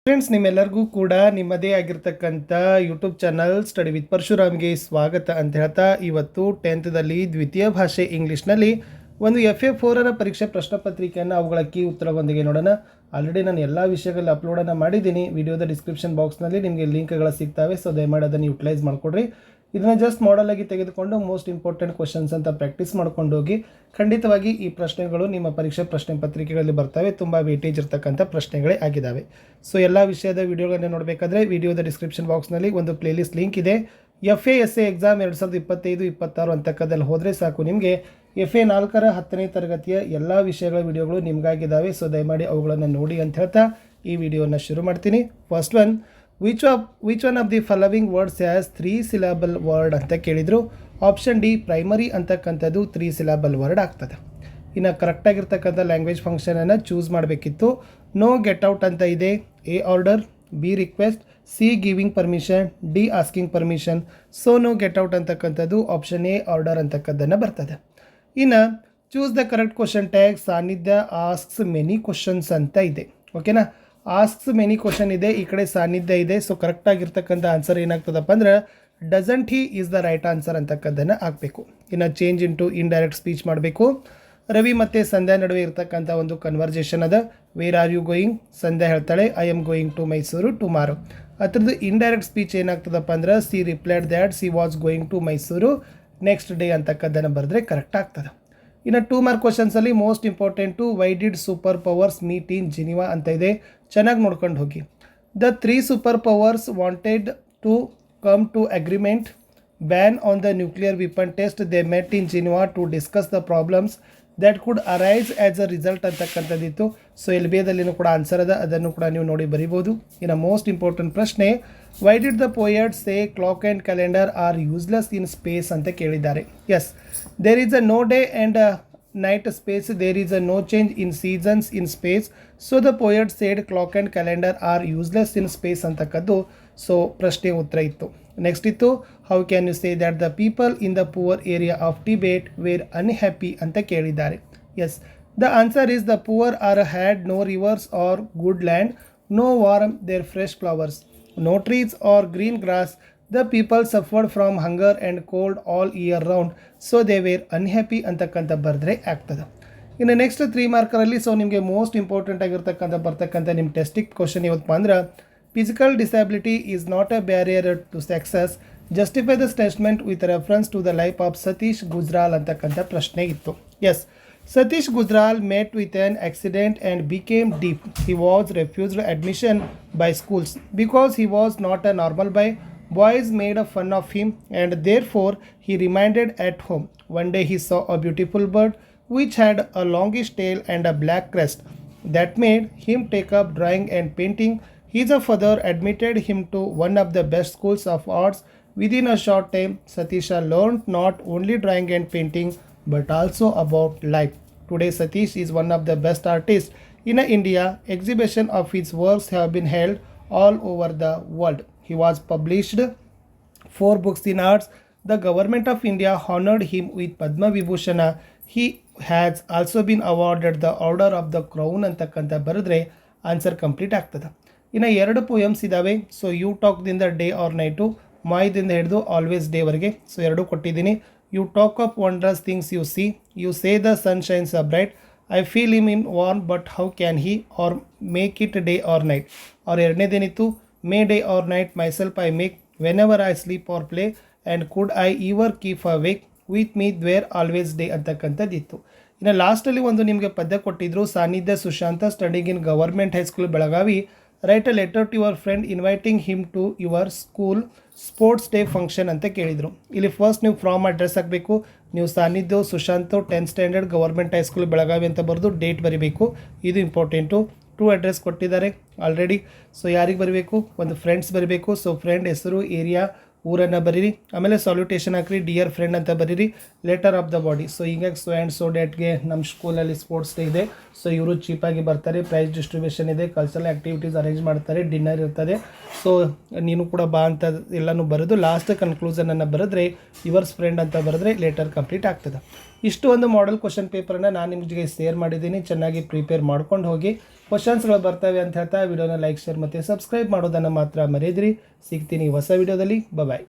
Friends, ನಿಮ್ಮೆಲ್ಲರಿಗೂ ಕೂಡ ನಿಮ್ಮದೇ ಆಗಿರ್ತಕ್ಕಂಥ ಯೂಟ್ಯೂಬ್ ಚಾನಲ್ ಸ್ಟಡಿ ವಿತ್ ಪರಶುರಾಮ್ಗೆ ಸ್ವಾಗತ ಅಂತ ಹೇಳ್ತಾ, ಇವತ್ತು 10th ದ್ವಿತೀಯ ಭಾಷೆ ಇಂಗ್ಲೀಷ್ನಲ್ಲಿ ಒಂದು FA4 ಪರೀಕ್ಷೆ ಪ್ರಶ್ನೆ ಪತ್ರಿಕೆಯನ್ನು ಅವುಗಳ ಕೀ ಉತ್ತರದೊಂದಿಗೆ ನೋಡೋಣ. ಆಲ್ರೆಡಿ ನಾನು ಎಲ್ಲ ವಿಷಯಗಳಲ್ಲಿ ಅಪ್ಲೋಡನ್ನು ಮಾಡಿದ್ದೀನಿ. ವಿಡಿಯೋದ ಡಿಸ್ಕ್ರಿಪ್ಷನ್ ಬಾಕ್ಸ್ನಲ್ಲಿ ನಿಮಗೆ ಲಿಂಕ್ಗಳು ಸಿಗ್ತವೆ. ಸೊ ದಯಮಾಡಿ ಅದನ್ನು ಯುಟಿಲೈಸ್ ಮಾಡಿಕೊಡ್ರಿ. ಇದನ್ನು ಜಸ್ಟ್ ಮಾಡೆಲ್ ಆಗಿ ತೆಗೆದುಕೊಂಡು ಮೋಸ್ಟ್ ಇಂಪಾರ್ಟೆಂಟ್ ಕ್ವಶನ್ಸ್ ಅಂತ ಪ್ರಾಕ್ಟೀಸ್ ಮಾಡ್ಕೊಂಡು ಹೋಗಿ. ಖಂಡಿತವಾಗಿ ಈ ಪ್ರಶ್ನೆಗಳು ನಿಮ್ಮ ಪರೀಕ್ಷೆ ಪ್ರಶ್ನೆ ಪತ್ರಿಕೆಗಳಲ್ಲಿ ಬರ್ತವೆ. ತುಂಬ ವೇಟೇಜ್ ಇರ್ತಕ್ಕಂಥ ಪ್ರಶ್ನೆಗಳೇ ಆಗಿದ್ದಾವೆ. ಸೊ ಎಲ್ಲ ವಿಷಯದ ವಿಡಿಯೋಗಳನ್ನು ನೋಡಬೇಕಾದ್ರೆ ವಿಡಿಯೋದ ಡಿಸ್ಕ್ರಿಪ್ಷನ್ ಬಾಕ್ಸ್ನಲ್ಲಿ ಒಂದು ಪ್ಲೇಲಿಸ್ಟ್ ಲಿಂಕ್ ಇದೆ. FA ಎಕ್ಸಾಮ್ 2025-26 ಅಂತಕ್ಕದಲ್ಲಿ ಹೋದರೆ ಸಾಕು, ನಿಮಗೆ FA 4ರ 10ನೇ ತರಗತಿಯ ಎಲ್ಲ ವಿಷಯಗಳ ವಿಡಿಯೋಗಳು ನಿಮಗಾಗಿದ್ದಾವೆ. ಸೊ ದಯಮಾಡಿ ಅವುಗಳನ್ನು ನೋಡಿ ಅಂತ ಹೇಳ್ತಾ ಈ ವಿಡಿಯೋನ ಶುರು ಮಾಡ್ತೀನಿ. First one, which one of the following words has 3 syllable word ಅಂತ ಕೇಳಿದರು. ಆಪ್ಷನ್ ಡಿ ಪ್ರೈಮರಿ ಅಂತಕ್ಕಂಥದ್ದು 3 syllable ವರ್ಡ್ ಆಗ್ತದೆ. ಇನ್ನು ಕರೆಕ್ಟಾಗಿರ್ತಕ್ಕಂಥ ಲ್ಯಾಂಗ್ವೇಜ್ ಫಂಕ್ಷನನ್ನು ಚೂಸ್ ಮಾಡಬೇಕಿತ್ತು. ನೋ ಗೆಟ್ ಔಟ್ ಅಂತ ಇದೆ. A order, B request, C giving permission, D asking permission. So no get out ಅಂತಕ್ಕಂಥದ್ದು ಆಪ್ಷನ್ A ಆರ್ಡರ್ ಅಂತಕ್ಕದ್ದನ್ನು ಬರ್ತದೆ. ಇನ್ನು choose the correct question tag. Sannidhya asks many questions ಅಂತ ಇದೆ. ಓಕೆನಾ, ಆಸ್ಕ್ಸ್ ಮೆನಿ ಕ್ವಶನ್ ಇದೆ, ಈ ಕಡೆ ಸಾನ್ನಿಧ್ಯ ಇದೆ. ಸೊ ಕರೆಕ್ಟಾಗಿರ್ತಕ್ಕಂಥ ಆನ್ಸರ್ ಏನಾಗ್ತದಪ್ಪ ಅಂದ್ರೆ doesn't he is the right answer ಅಂತಕ್ಕದ್ದನ್ನು ಹಾಕಬೇಕು. ಇನ್ನು ಚೇಂಜ್ ಇಂಟು ಇಂಡೈರೆಕ್ಟ್ ಸ್ಪೀಚ್ ಮಾಡಬೇಕು. ರವಿ ಮತ್ತು ಸಂಧ್ಯಾ ನಡುವೆ ಇರ್ತಕ್ಕಂಥ ಒಂದು ಕನ್ವರ್ಜೇಷನ್ ಅದ. Where are you going? Sandhya ಹೇಳ್ತಾಳೆ I am going to Mysuru tomorrow. ಅದ್ರದ್ದು ಇಂಡೈರೆಕ್ಟ್ ಸ್ಪೀಚ್ ಏನಾಗ್ತದಪ್ಪ ಅಂದ್ರೆ she replied that she was going to Mysuru next day ಅಂತಕ್ಕದ್ದನ್ನು ಬರೆದ್ರೆ ಕರೆಕ್ಟ್ ಆಗ್ತದೆ. ಇನ್ನು 2 ಮಾರ್ಕ್ ಕ್ವಶನ್ಸಲ್ಲಿ most important why did superpowers meet in Geneva ಅಂತ ಇದೆ. ಚೆನ್ನಾಗಿ ನೋಡ್ಕೊಂಡು ಹೋಗಿ. The 3 superpowers wanted to come to agreement ban on the nuclear weapon test. They met in Geneva to discuss the problems that could arise as a result ಅಂತಕ್ಕಂಥದ್ದಿತ್ತು. So LBAದಲ್ಲಿನೂ ಕೂಡ answer ಅದ, ಅದನ್ನು ಕೂಡ ನೀವು ನೋಡಿ ಬರಿಬೋದು. ಇನ್ನು ಮೋಸ್ಟ್ ಇಂಪಾರ್ಟೆಂಟ್ ಪ್ರಶ್ನೆ, why did the poet say clock and calendar are useless in space ಅಂತ ಕೇಳಿದ್ದಾರೆ. Yes, there is a no day and night space, there is a no change in seasons in space. So the poet said clock and calendar are useless in space ಅಂತಕ್ಕದ್ದು so ಪ್ರಶ್ನೆ ಉತ್ತರ ಇತ್ತು. Next ಇತ್ತು, how can you say that the people in the poor area of Tibet were unhappy ಅಂತ ಕೇಳಿದ್ದಾರೆ. Yes, the answer is the poor are had no rivers or good land, no warm there fresh flowers, no trees or green grass. The people suffered from hunger and cold all year round. So they were unhappy ಅಂತಕ್ಕಂಥ ಬರೆದ್ರೆ ಆಗ್ತದೆ. ಇನ್ನು next 3 ಮಾರ್ಕರಲ್ಲಿ so ನಿಮಗೆ most important ಆಗಿರ್ತಕ್ಕಂಥ ಬರ್ತಕ್ಕಂಥ ನಿಮ್ಮ ಟೆಸ್ಟಿಕ್ ಕ್ವಶನ್ ಇವತ್ತು ಅಂದ್ರೆ physical disability is not a barrier to success, justify the statement with reference to the life of Satish Gujral ಅಂತಕ್ಕಂಥ ಪ್ರಶ್ನೆ ಇತ್ತು. Yes, Satish Gujral met with an accident and became deaf. He was refused admission by schools because he was not a normal boy. Boys made fun of him and therefore he remained at home. One day he saw a beautiful bird which had a longish tail and a black crest. That made him take up drawing and painting. His father admitted him to one of the best schools of arts. Within a short time, Satisha learned not only drawing and painting but also about life. Today Satish is one of the best artists in India. Exhibition of his works have been held all over the world. He was published 4 books in arts. The government of India honored him with Padma Vibhushana. He has also been awarded the Order of the Crown ಅಂತಕ್ಕಂಥ ಬರೆದ್ರೆ answer complete ಆಗ್ತದೆ. ಇನ್ನು 2 poems ಇದ್ದಾವೆ. So you ಟಾಕ್ದಿಂದ day or night, ಮಾಯದಿಂದ ಹಿಡಿದು always ಡೇವರೆಗೆ. So 2 ಕೊಟ್ಟಿದ್ದೀನಿ. You talk of wondrous things you see. You say the sun shines so bright. I feel him in warm, but how can he or make it day or night? Or ಎರಡನೇದೇನಿತ್ತು, may day or night myself I make whenever I sleep or play, and could I ever keep awake with me there always day ಅಂತಕ್ಕಂಥದ್ದಿತ್ತು. ಇನ್ನು ಲಾಸ್ಟಲ್ಲಿ ಒಂದು ನಿಮಗೆ ಪದ್ಯ ಕೊಟ್ಟಿದ್ರು, Sannidhya Sushant studying in government high school Belagavi. Write a letter to your friend inviting him to your school sports day function ಅಂತ ಕೇಳಿದರು. ಇಲ್ಲಿ first ನೀವು ಫ್ರಾಮ್ ಅಡ್ರೆಸ್ ಹಾಕಬೇಕು. ನೀವು ಸಾನ್ನಿಧ್ಯ Sushant 10th standard government high school Belagavi ಅಂತ ಬರೆದು ಡೇಟ್ ಬರೀಬೇಕು. ಇದು ಇಂಪಾರ್ಟೆಂಟು. 2 ಅಡ್ರೆಸ್ ಕೊಟ್ಟಿದ್ದಾರೆ ಆಲ್ರೆಡಿ. ಸೊ ಯಾರಿಗೆ ಬರೀಬೇಕು? ಒಂದು ಫ್ರೆಂಡ್ಸ್ ಬರೀಬೇಕು. ಸೊ ಫ್ರೆಂಡ್ ಹೆಸರು, ಏರಿಯಾ, ಊರನ್ನು ಬರೀರಿ. ಆಮೇಲೆ ಸಾಲ್ಯುಟೇಷನ್ ಹಾಕ್ರಿ, ಡಿಯರ್ ಫ್ರೆಂಡ್ ಅಂತ ಬರೀರಿ. Letter of the body. So ಹೀಗಾಗಿ ಸೊ ಆ್ಯಂಡ್ ಸೊ ಡೇಟ್ಗೆ ನಮ್ಮ ಸ್ಕೂಲಲ್ಲಿ ಸ್ಪೋರ್ಟ್ಸ್ ಡೇ ಇದೆ. ಸೊ ಇವರು ಚೀಪಾಗಿ ಬರ್ತಾರೆ, ಪ್ರೈಸ್ ಡಿಸ್ಟ್ರಿಬ್ಯೂಷನ್ ಇದೆ, ಕಲ್ಚರಲ್ ಆ್ಯಕ್ಟಿವಿಟೀಸ್ ಅರೇಂಜ್ ಮಾಡ್ತಾರೆ, ಡಿನ್ನರ್ ಇರ್ತದೆ. ಸೊ ನೀನು ಕೂಡ ಬಾ ಅಂತ ಎಲ್ಲನೂ ಬರೆದು ಲಾಸ್ಟ್ ಕನ್ಕ್ಲೂಷನನ್ನು ಬರೆದ್ರೆ ಯುವರ್ಸ್ ಫ್ರೆಂಡ್ ಅಂತ ಬರೆದ್ರೆ ಲೆಟರ್ ಕಂಪ್ಲೀಟ್ ಆಗ್ತದೆ. ಇಷ್ಟು ಒಂದು ಮಾಡೆಲ್ ಕ್ವಶನ್ ಪೇಪರನ್ನು ನಾನು ನಿಮಗೆ ಶೇರ್ ಮಾಡಿದ್ದೀನಿ. ಚೆನ್ನಾಗಿ ಪ್ರಿಪೇರ್ ಮಾಡ್ಕೊಂಡು ಹೋಗಿ. ಕ್ವಶನ್ಸ್ಗಳು ಬರ್ತವೆ ಅಂತ ಹೇಳ್ತಾ ವಿಡಿಯೋನ ಲೈಕ್ ಶೇರ್ ಮತ್ತು ಸಬ್ಸ್ಕ್ರೈಬ್ ಮಾಡೋದನ್ನು ಮಾತ್ರ ಮರೆಯದಿರಿ. ಸಿಗ್ತೀನಿ ಹೊಸ ವಿಡಿಯೋದಲ್ಲಿ. ಬಾಯ್.